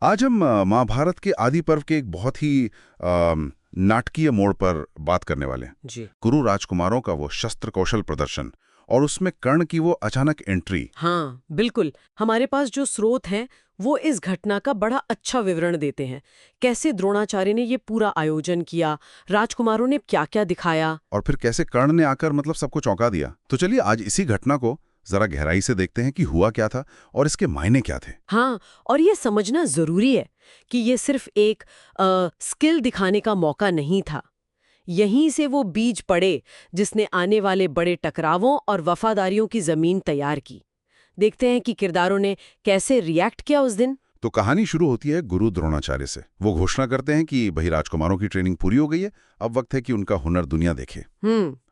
आज हम महाभारत के आदि पर्व के एक बहुत ही नाटकीय मोड़ पर बात करने वाले हैं। जी कुरु राजकुमारों का वो शस्त्र कौशल प्रदर्शन और उसमें कर्ण की वो अचानक एंट्री। हाँ, बिल्कुल। हमारे पास जो स्रोत हैं वो इस घटना का बड़ा अच्छा विवरण देते हैं। कैसे द्रोणाचार्य ने ये पूरा आयोजन किया, राजकुमारों ने क्या-क्या दिखाया। और फिर कैसे कर्ण ने आकर मतलब सबको चौंका दिया। तो चलिए आज इसी घटना को जरा गहराई से देखते हैं कि हुआ क्या था और इसके मायने क्या थे। हाँ, और ये समझना जरूरी है कि ये सिर्फ एक स्किल दिखाने का मौका नहीं था। यहीं से वो बीज पड़े जिसने आने वाले बड़े टकरावों और वफादारियों की जमीन तैयार की। देखते हैं कि किरदारों ने कैसे रिएक्ट किया उस दिन। तो कहानी शुरू होती है गुरु द्रोणाचार्य से। वो घोषणा करते हैं कि भाई राजकुमारों की ट्रेनिंग पूरी हो गई है, अब वक्त है कि उनका हुनर दुनिया देखे।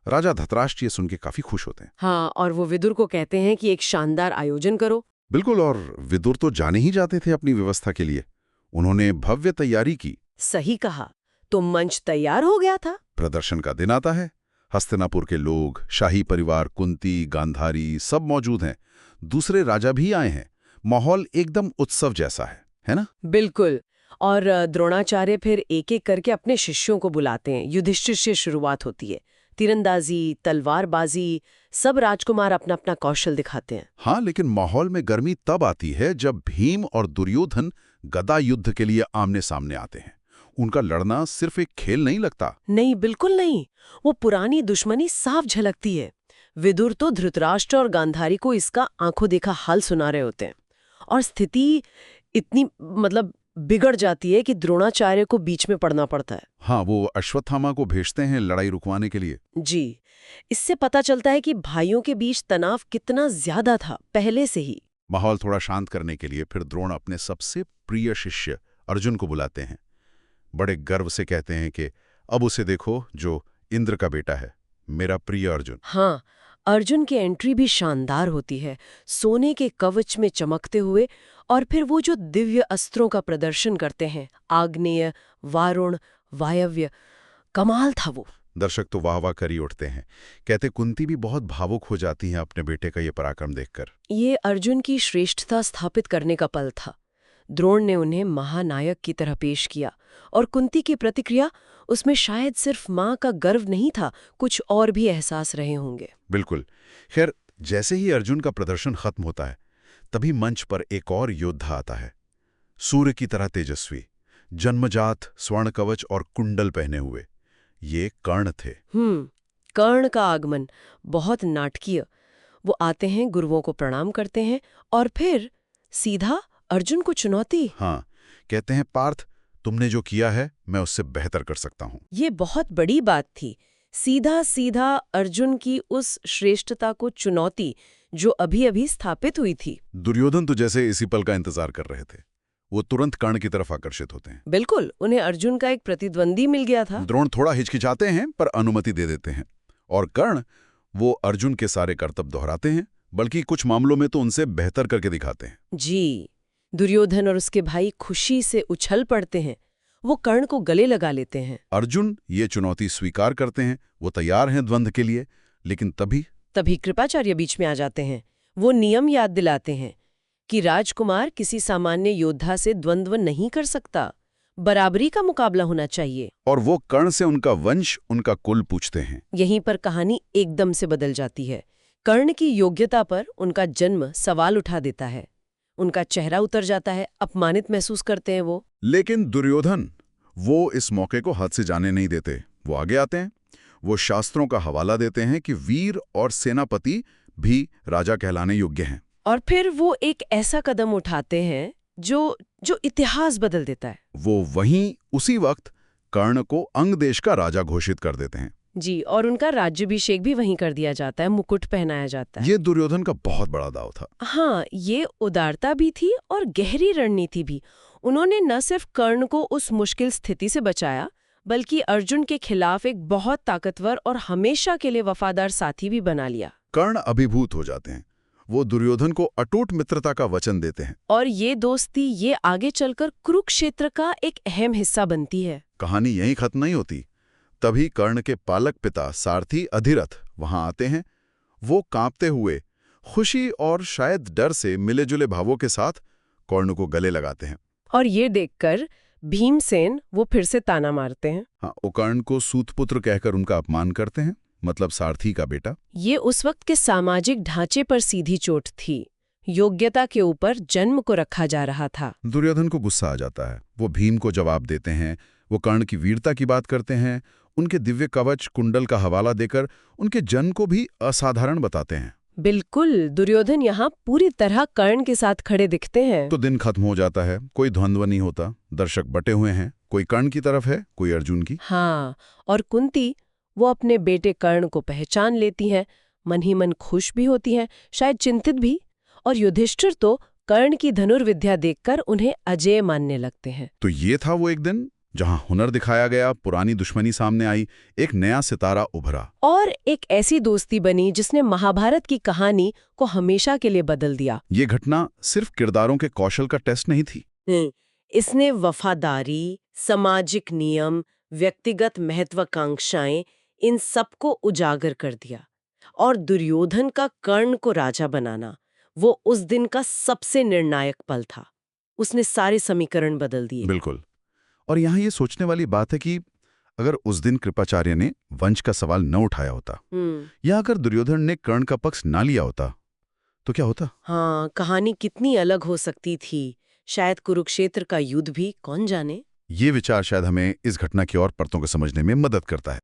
राजा धृतराष्ट्र ये सुन के काफी खुश होते हैं। हाँ, और वो विदुर को कहते हैं कि एक शानदार आयोजन करो। बिल्कुल, और विदुर तो जाने ही जाते थे अपनी व्यवस्था के लिए। उन्होंने भव्य तैयारी की। सही कहा। तो मंच तैयार हो गया था। प्रदर्शन का दिन आता है। हस्तिनापुर के लोग, शाही परिवार, कुंती, गांधारी सब मौजूद हैं। दूसरे राजा भी आए हैं। माहौल एकदम उत्सव जैसा है ना? बिल्कुल। और द्रोणाचार्य फिर एक-एक करके अपने शिष्यों को बुलाते हैं। युधिष्ठिर से शुरुआत होती है। तीरंदाजी, तलवारबाजी, सब राजकुमार अपना अपना कौशल दिखाते हैं। हाँ, लेकिन माहौल में गर्मी तब आती है जब भीम और दुर्योधन गदा युद्ध के लिए आमने सामने आते हैं। उनका लड़ना सिर्फ एक खेल नहीं लगता। नहीं, बिल्कुल नहीं। वो पुरानी दुश्मनी साफ झलकती है। विदुर तो धृतराष्ट्र और गांधारी को इसका आंखों देखा हाल सुना रहे होते हैं। और स्थिति इतनी बिगड़ जाती है कि द्रोणाचार्य को बीच में पड़ना पड़ता है। हाँ, वो अश्वत्थामा को भेजते हैं लड़ाई रुकवाने के लिए। जी, इससे पता चलता है कि भाइयों के बीच तनाव कितना ज्यादा था पहले से ही। माहौल थोड़ा शांत करने के लिए फिर द्रोण अपने सबसे प्रिय शिष्य अर्जुन को बुलाते हैं। बड़े गर्व से कहते हैं कि अब उसे देखो जो इंद्र का बेटा है, मेरा प्रिय अर्जुन। हाँ, अर्जुन की एंट्री भी शानदार होती है, सोने के कवच में चमकते हुए। और फिर वो जो दिव्य अस्त्रों का प्रदर्शन करते हैं, आग्नेय, वारुण, वायव्य, कमाल था वो। दर्शक तो वाह वाह कर ही उठते हैं। कहते कुंती भी बहुत भावुक हो जाती हैं अपने बेटे का ये पराक्रम देखकर। ये अर्जुन की श्रेष्ठता स्थापित करने का पल था। द्रोण ने उन्हें महानायक की तरह पेश किया और कुंती की प्रतिक्रिया, उसमें शायद सिर्फ माँ का गर्व नहीं था, कुछ और भी एहसास रहे होंगे। बिल्कुल। खैर, जैसे ही अर्जुन का प्रदर्शन खत्म होता है तभी मंच पर एक और योद्धा आता है, सूर्य की तरह तेजस्वी, जन्मजात स्वर्ण कवच और कुंडल पहने हुए। ये कर्ण थे। कर्ण का आगमन बहुत नाटकीय। वो आते हैं, गुरुओं को प्रणाम करते हैं और फिर सीधा अर्जुन को चुनौती। हाँ, कहते हैं पार्थ, तुमने जो किया है मैं उससे बेहतर कर सकता हूँ। ये बहुत बड़ी बात थी। सीधा सीधा अर्जुन की उस श्रेष्ठता को चुनौती जो अभी अभी स्थापित हुई थी। दुर्योधन तो जैसे इसी पल का इंतजार कर रहे थे। वो तुरंत कर्ण की तरफ आकर्षित होते हैं। बिल्कुल, उन्हें अर्जुन का एक प्रतिद्वंदी मिल गया था। द्रोण थोड़ा हिचकिचाते हैं पर अनुमति दे देते हैं। और कर्ण वो अर्जुन के सारे करतब दोहराते हैं, बल्कि कुछ मामलों में तो उनसे बेहतर करके दिखाते हैं। जी, दुर्योधन और उसके भाई खुशी से उछल पड़ते हैं। वो कर्ण को गले लगा लेते हैं। अर्जुन ये चुनौती स्वीकार करते हैं, वो तैयार हैं द्वंद्व के लिए। लेकिन तभी कृपाचार्य बीच में आ जाते हैं। वो नियम याद दिलाते हैं कि राजकुमार किसी सामान्य योद्धा से द्वंद्व नहीं कर सकता, बराबरी का मुकाबला होना चाहिए। और वो कर्ण से उनका वंश, उनका कुल पूछते हैं। यहीं पर कहानी एकदम से बदल जाती है। कर्ण की योग्यता पर उनका जन्म सवाल उठा देता है। उनका चेहरा उतर जाता है, अपमानित महसूस करते हैं वो। लेकिन दुर्योधन वो इस मौके को हाथ से जाने नहीं देते। वो आगे आते हैं। वो शास्त्रों का हवाला देते हैं कि वीर और सेनापति भी राजा कहलाने योग्य हैं। और फिर वो एक ऐसा कदम उठाते हैं जो इतिहास बदल देता है। वो वहीं उसी वक्त कर्ण को अंग देश का राजा घोषित कर देते हैं। जी, और उनका राज्याभिषेक भी वहीं कर दिया जाता है, मुकुट पहनाया जाता है। ये दुर्योधन का बहुत बड़ा दांव था। हाँ, ये उदारता भी थी और गहरी रणनीति भी। उन्होंने न सिर्फ कर्ण को उस मुश्किल स्थिति से बचाया, बल्कि अर्जुन के खिलाफ एक बहुत ताकतवर और हमेशा के लिए वफादार साथी भी बना लिया। कर्ण अभिभूत हो जाते हैं। वो दुर्योधन को अटूट मित्रता का वचन देते हैं। और ये दोस्ती ये आगे चलकर कुरुक्षेत्र का एक अहम हिस्सा बनती है। कहानी यहीं खत्म नहीं होती। तभी कर्ण के पालक पिता सारथी अधिरथ वहां आते हैं। वो कांपते हुए, खुशी और शायद डर से मिले जुले भावों के साथ कर्ण को गले लगाते हैं। और ये देखकर भीमसेन वो फिर से ताना मारते हैं। हाँ, वो कर्ण को सूतपुत्र कहकर उनका अपमान करते हैं, मतलब सारथी का बेटा। ये उस वक्त के सामाजिक ढांचे पर सीधी चोट थी। योग्यता के ऊपर जन्म को रखा जा रहा था। दुर्योधन को गुस्सा आ जाता है। वो भीम को जवाब देते हैं, वो कर्ण की वीरता की बात करते हैं, उनके दिव्य कवच कुंडल का हवाला देकर उनके जन्म को भी असाधारण बताते हैं। बिल्कुल, दुर्योधन यहाँ पूरी तरह कर्ण के साथ खड़े दिखते हैं। तो दिन खत्म हो जाता है, कोई द्वंद्व नहीं होता। दर्शक बटे हुए हैं, कोई कर्ण की तरफ है, कोई अर्जुन की। हाँ, और कुंती वो अपने बेटे कर्ण को पहचान लेती हैं, मन ही मन खुश भी होती हैं, शायद चिंतित भी। और युधिष्ठिर तो कर्ण की धनुर्विद्या देखकर उन्हें अजेय मानने लगते हैं। तो ये था वो एक दिन जहां हुनर दिखाया गया, पुरानी दुश्मनी सामने आई, एक नया सितारा उभरा। और एक ऐसी दोस्ती बनी जिसने महाभारत की कहानी को हमेशा के लिए बदल दिया। ये घटना सिर्फ किरदारों के कौशल का टेस्ट नहीं थी। इसने वफादारी, सामाजिक नियम, व्यक्तिगत महत्वाकांक्षाएं, इन सबको उजागर कर दिया। और दुर्योधन का कर्ण को राजा बनाना वो उस दिन का सबसे निर्णायक पल था। उसने सारे समीकरण बदल दिए। बिल्कुल। और यहाँ ये सोचने वाली बात है कि अगर उस दिन कृपाचार्य ने वंश का सवाल न उठाया होता, या अगर दुर्योधन ने कर्ण का पक्ष ना लिया होता, तो क्या होता? हाँ, कहानी कितनी अलग हो सकती थी। शायद कुरुक्षेत्र का युद्ध भी कौन जाने। ये विचार शायद हमें इस घटना की और परतों को समझने में मदद करता है।